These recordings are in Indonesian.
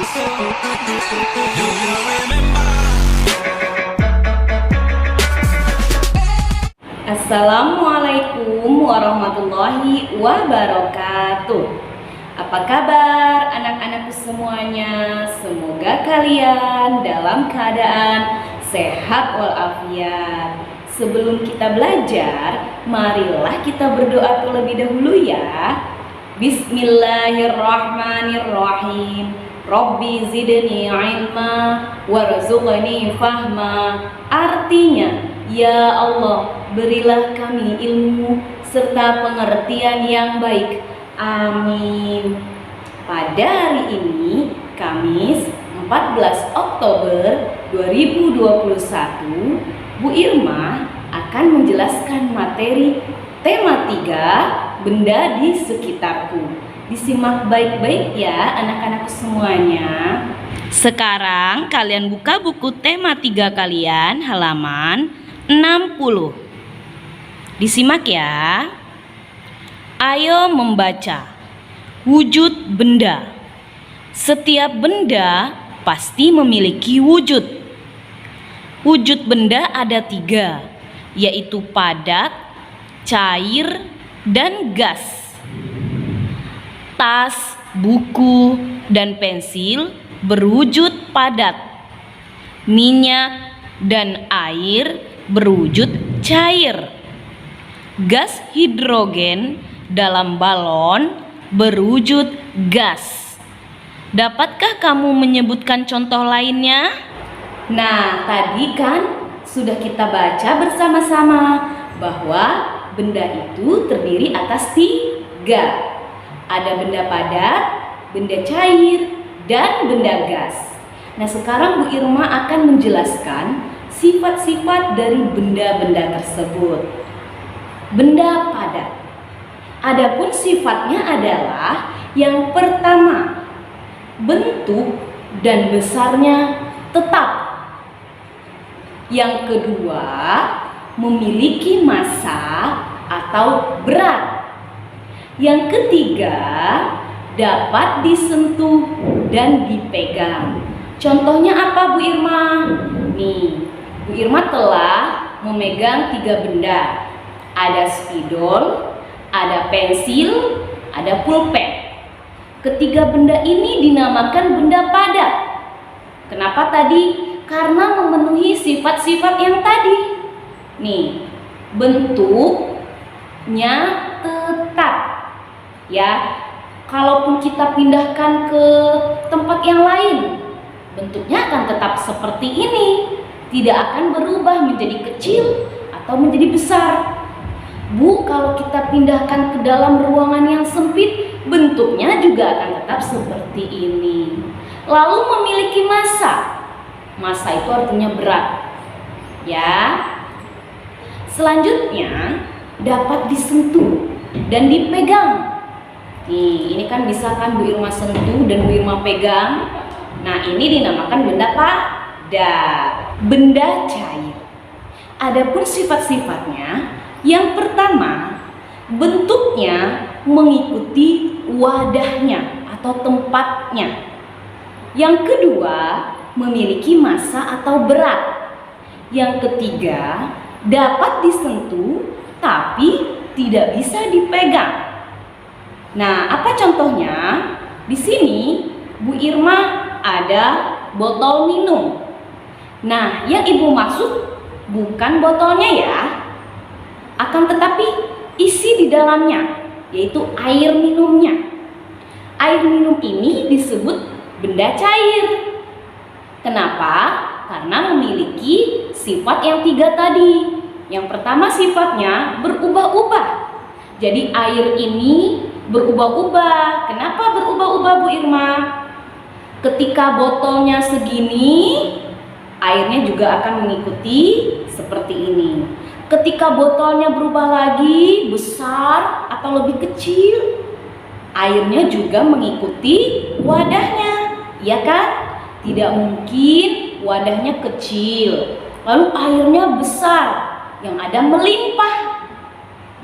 Assalamualaikum warahmatullahi wabarakatuh. Apa kabar anak-anakku semuanya? Semoga kalian dalam keadaan sehat walafiat. Sebelum kita belajar, marilah kita berdoa terlebih dahulu ya. Bismillahirrahmanirrahim. Rabbi zidni ilma warzuqni fahma. Artinya, ya Allah, berilah kami ilmu serta pengertian yang baik. Amin. Pada hari ini, Kamis 14 Oktober 2021, Bu Irma akan menjelaskan materi tema 3, benda di sekitarku. Disimak baik-baik ya anak-anak semuanya. Sekarang kalian buka buku tema 3 kalian halaman 60. Disimak ya. Ayo membaca. Wujud benda. Setiap benda pasti memiliki wujud. Wujud benda ada 3, yaitu padat, cair, dan gas. Tas, buku, dan pensil berwujud padat. Minyak dan air berwujud cair. Gas hidrogen dalam balon berwujud gas. Dapatkah kamu menyebutkan contoh lainnya? Nah, tadi kan sudah kita baca bersama-sama bahwa benda itu terdiri atas 3. Ada benda padat, benda cair, dan benda gas. Nah, sekarang Bu Irma akan menjelaskan sifat-sifat dari benda-benda tersebut. Benda padat. Adapun sifatnya adalah yang pertama, bentuk dan besarnya tetap. Yang kedua, memiliki massa atau berat. Yang ketiga, dapat disentuh dan dipegang. Contohnya apa Bu Irma? Nih, Bu Irma telah memegang 3 benda. Ada spidol, ada pensil, ada pulpen. Ketiga benda ini dinamakan benda padat. Kenapa tadi? Karena memenuhi sifat-sifat yang tadi. Nih, bentuknya tetap. Ya, kalaupun kita pindahkan ke tempat yang lain, bentuknya akan tetap seperti ini, tidak akan berubah menjadi kecil atau menjadi besar. Bu, kalau kita pindahkan ke dalam ruangan yang sempit, bentuknya juga akan tetap seperti ini. Lalu memiliki massa. Massa itu artinya berat. Ya. Selanjutnya, dapat disentuh dan dipegang. Nih, ini kan bisa kan Bu Irma sentuh dan Bu Irma pegang. Nah, ini dinamakan benda padat, benda cair. Adapun sifat-sifatnya, yang pertama, bentuknya mengikuti wadahnya atau tempatnya. Yang kedua, memiliki massa atau berat. Yang ketiga, dapat disentuh tapi tidak bisa dipegang. Nah, apa contohnya? Di sini Bu Irma ada botol minum. Nah, yang Ibu maksud bukan botolnya ya, akan tetapi isi di dalamnya, yaitu air minumnya. Air minum ini disebut benda cair. Kenapa? Karena memiliki sifat yang 3 tadi. Yang pertama sifatnya berubah-ubah. Jadi air ini berubah-ubah. Kenapa berubah-ubah Bu Irma? Ketika botolnya segini, airnya juga akan mengikuti seperti ini. Ketika botolnya berubah lagi besar atau lebih kecil, airnya juga mengikuti wadahnya, ya kan? Tidak mungkin wadahnya kecil lalu airnya besar yang ada melimpah.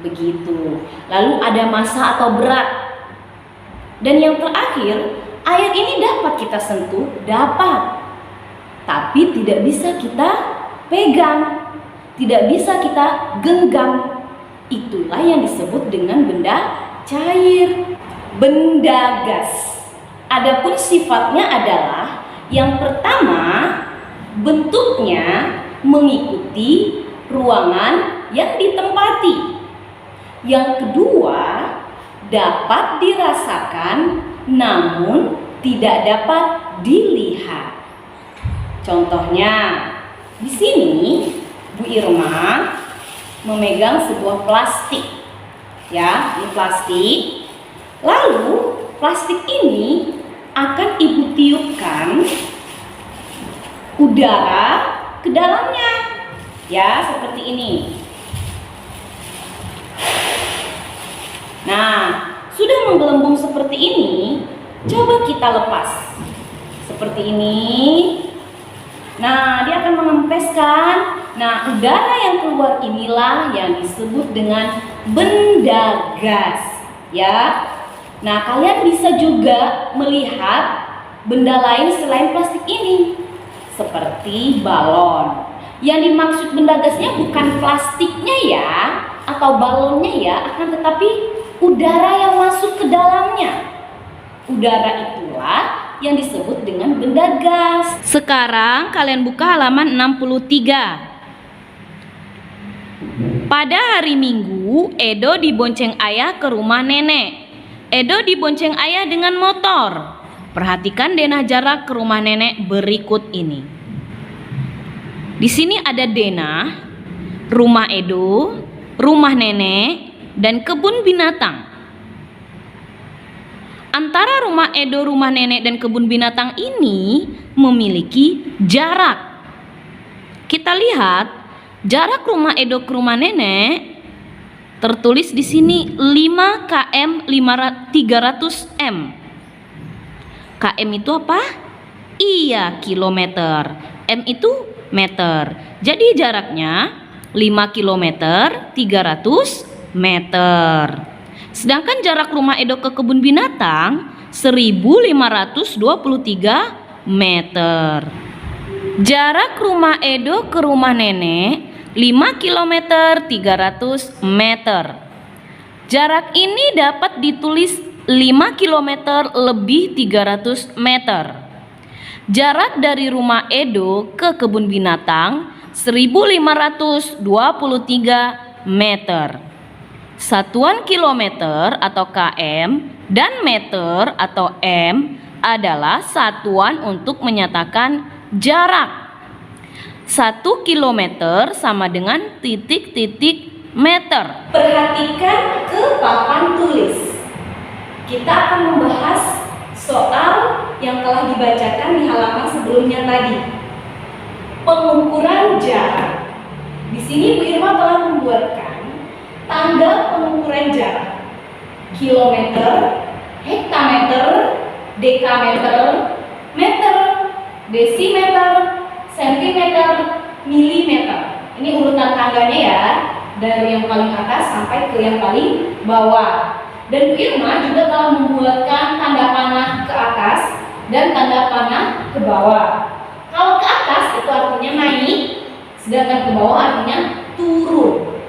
Begitu. Lalu ada massa atau berat. Dan yang terakhir, Air ini dapat kita sentuh, dapat. Tapi tidak bisa kita pegang, tidak bisa kita genggam. Itulah yang disebut dengan benda cair, benda gas. Adapun sifatnya adalah yang pertama, bentuknya mengikuti ruangan yang ditempati. Yang kedua, dapat dirasakan namun tidak dapat dilihat. Contohnya, di sini Bu Irma memegang sebuah plastik. Ya, ini plastik. Lalu plastik ini akan Ibu tiupkan udara ke dalamnya. Ya, seperti ini. Nah, sudah menggelembung seperti ini, coba kita lepas. Seperti ini. Nah, dia akan mengempeskan. Nah, udara yang keluar inilah yang disebut dengan benda gas. Ya. Nah, kalian bisa juga melihat benda lain selain plastik ini. Seperti balon. Yang dimaksud benda gasnya bukan plastiknya ya, atau balonnya ya, akan tetapi udara yang masuk ke dalamnya. Udara itulah yang disebut dengan benda gas. Sekarang kalian buka halaman 63. Pada hari Minggu, Edo dibonceng ayah ke rumah nenek. Edo dibonceng ayah dengan motor. Perhatikan denah jarak ke rumah nenek berikut ini. Di sini ada denah, rumah Edo, rumah nenek, dan kebun binatang. Antara rumah Edo, rumah nenek, dan kebun binatang ini memiliki jarak. Kita lihat jarak rumah Edo ke rumah nenek tertulis di sini 5 km 300 m. KM itu apa? Iya, kilometer. M itu meter. Jadi jaraknya 5 km 300 meter. Sedangkan jarak rumah Edo ke kebun binatang 1523 meter. Jarak rumah Edo ke rumah nenek 5 km 300 meter. Jarak ini dapat ditulis 5 km lebih 300 meter. Jarak dari rumah Edo ke kebun binatang 1523 meter. Satuan kilometer atau km dan meter atau m adalah satuan untuk menyatakan jarak. 1 kilometer sama dengan titik-titik meter. Perhatikan ke papan tulis. Kita akan membahas soal yang telah dibacakan di halaman sebelumnya tadi. Pengukuran jarak. Di sini Bu Irma telah membuatkan tanggal pengukuran jarak. Kilometer, hektameter, dekameter, meter, desimeter, sentimeter, milimeter. Ini urutan tangganya ya, dari yang paling atas sampai ke yang paling bawah. Dan Bu Irma juga telah membuatkan tanda panah ke atas dan tanda panah ke bawah. Kalau ke atas itu artinya naik, sedangkan ke bawah artinya turun.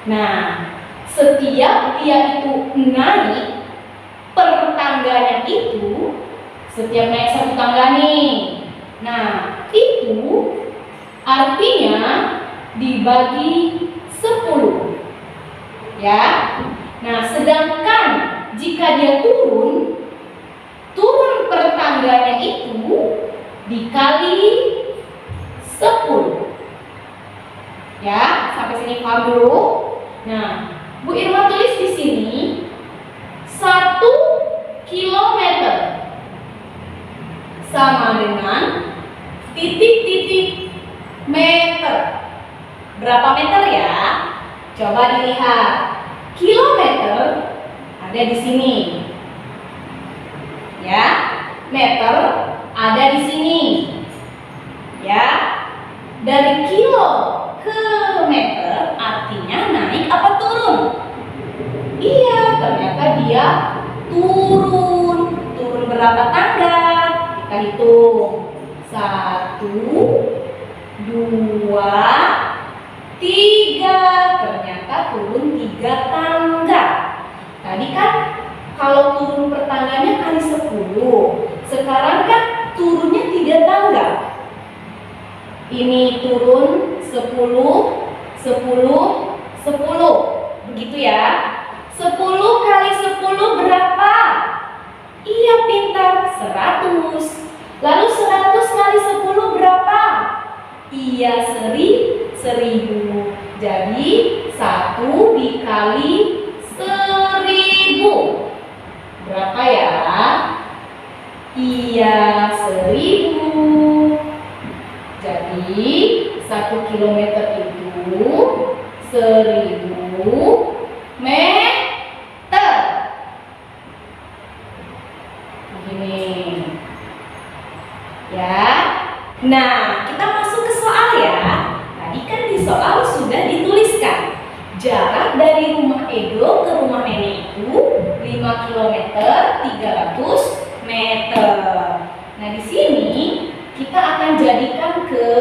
Nah, setiap dia itu naik per tangganya itu, setiap naik satu tangga nih. Nah, itu artinya dibagi 10. Ya. Nah, sedangkan jika dia turun per tangganya itu dikali 10. Ya, sampai sini paham dulu. Nah, Bu Irma tulis di sini 1 kilometer sama dengan titik-titik meter. Berapa meter ya? Coba dilihat. Kilometer ada di sini. Ya, meter ada di sini. Ya. Dari kilo ke meter artinya naik apa turun? Iya, ternyata dia turun. Turun berapa tangga? Kita hitung. 1, 2, 3. Ternyata turun 3 tangga. Tadi kan kalau turun per tangganya kali 10. Sekarang kan turunnya 3 tangga. Ini turun 10, 10, 10. Begitu ya. 10 kali 10 berapa? Iya, pintar. 100. Lalu 100 kali 10 berapa? Iya, 1000. Jadi 1 dikali 1000. Berapa ya? Iya, 1000. Jadi 1 kilometer itu 1000 meter. Begini. Ya. Nah, kita masuk ke soal ya. Tadi kan di soal sudah dituliskan jarak dari rumah Edo ke rumah nenek itu 5 km 300 meter. Nah, di sini kita akan jadikan ke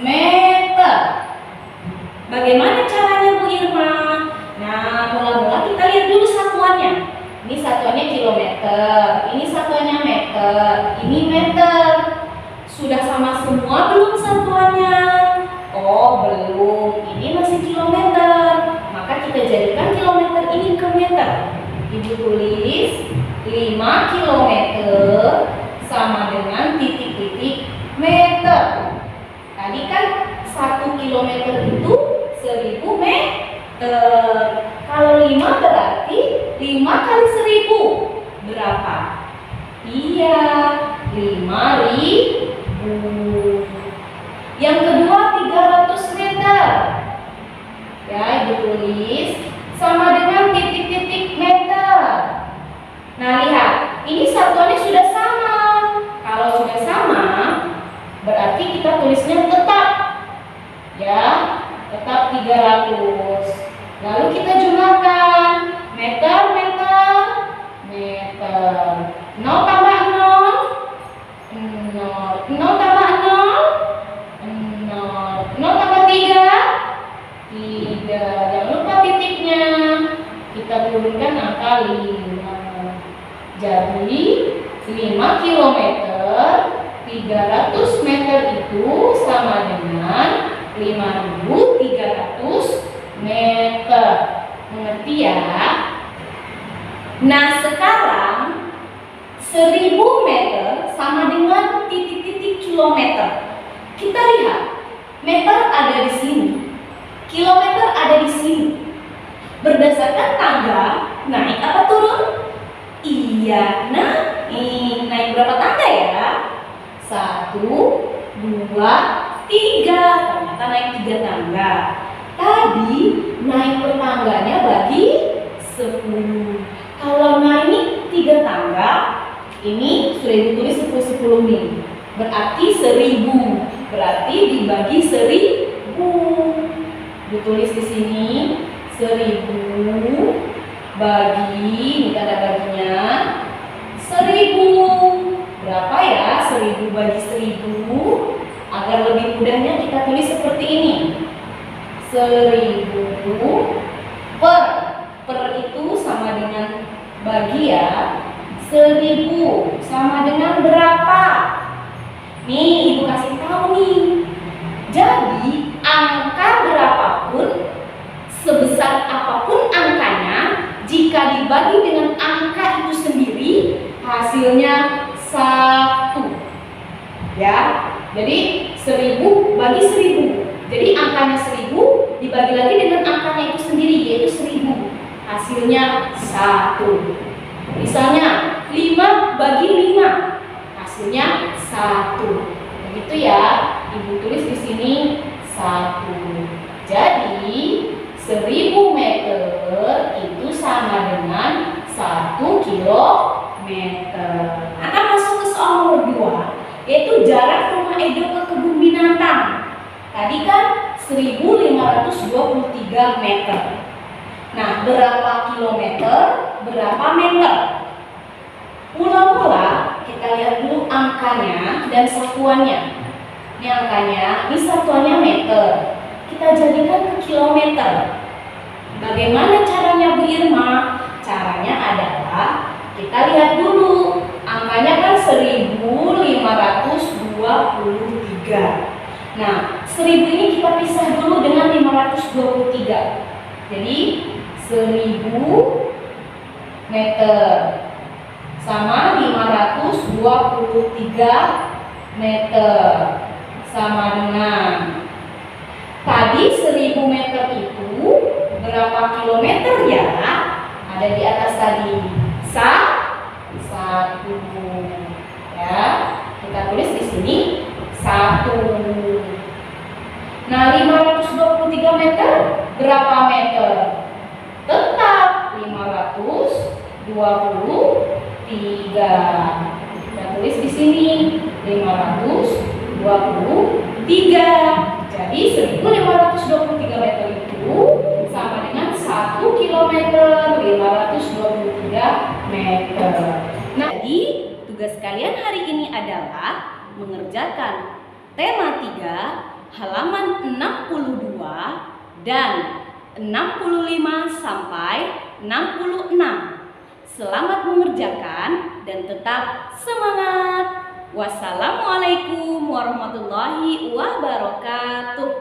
meter. Bagaimana caranya, Bu Irma? Nah, mula-mula kita lihat dulu satuannya. Ini satuannya kilometer, ini satuannya meter, ini meter. Sudah sama semua belum satuannya? Oh, belum. Ini masih kilometer. Maka kita jadikan kilometer ini ke meter. Ibu tulis 5 kilometer sama dengan titik-titik meter. Tadi kan 1 kilometer itu 1000 meter. Kalau 5 berarti 5 kali 1000 berapa? Iya, 5000. Yang kedua 300 meter. Ya, Ibu tulis sama dengan titik-titik meter. Nah, lihat, ini satuannya sudah sama. Kalau sudah sama, berarti kita tulisnya tetap. Ya, tetap 300. Lalu kita jumlahkan. Meter, meter, meter. 0 tambah 0, 0. 0 tambah 0, 0. 0 tambah 3, 3. Jangan lupa titiknya. Kita turunkan angka 5. Jadi 5 km 300 meter itu sama dengan 5300 meter. Mengerti ya? Nah, sekarang 1000 meter sama dengan titik-titik kilometer. Kita lihat, meter ada di sini, kilometer ada di sini. Berdasarkan tangga, naik apa turun? Iya, naik berapa tangga ya? 1, 2, 3. Ternyata naik 3 tangga. Tadi naik per tangganya bagi 10. Kalau naik 3 tangga, ini sudah ditulis 10 nih. Berarti 1000. Berarti dibagi 1000. Ditulis di sini 1000 bagi, ini ada baginya 1000. Berapa ya 1000 bagi 1000? Agar lebih mudahnya kita tulis seperti ini. 1000 per itu sama dengan bagi ya. 1000 sama dengan berapa? Nih, Ibu kasih tahu nih. Jadi, angka berapapun, sebesar apapun angkanya, jika dibagi dengan angka itu sendiri, hasilnya 1. Ya, jadi 1000 bagi 1000. Jadi angkanya 1000 dibagi lagi dengan angkanya itu sendiri, yaitu 1000. Hasilnya 1. Misalnya 5 bagi 5, hasilnya 1. Begitu ya, Ibu tulis di sini 1. Jadi 1000 meter itu sama dengan 1 kilometer. Akan masuk ke soal nomor 2, yaitu jarak rumah Edo ke kebun binatang. Tadi kan 1523 meter. Nah, berapa kilometer, berapa meter? lihat dulu angkanya dan satuannya. Ini angkanya, ini satuannya meter. Kita jadikan ke kilometer. Bagaimana caranya Bu Irma? Caranya adalah kita lihat dulu. Angkanya kan 1523. Nah, 1000 ini kita pisah dulu dengan 523. Jadi 1000 meter sama 523 meter sama dengan tadi 1000 meter itu berapa kilometer ya? Ada di atas tadi. Satu. Ya, kita tulis di sini 1. Nah, 523 meter berapa meter? Tetap 523. Kita tulis di sini 523. Jadi 1523 meter itu sama dengan 1 kilometer 523 meter. Nah, jadi tugas kalian hari ini adalah mengerjakan tema 3 halaman 62 dan 65 sampai 66. Selamat mengerjakan dan tetap semangat. Wassalamualaikum warahmatullahi wabarakatuh.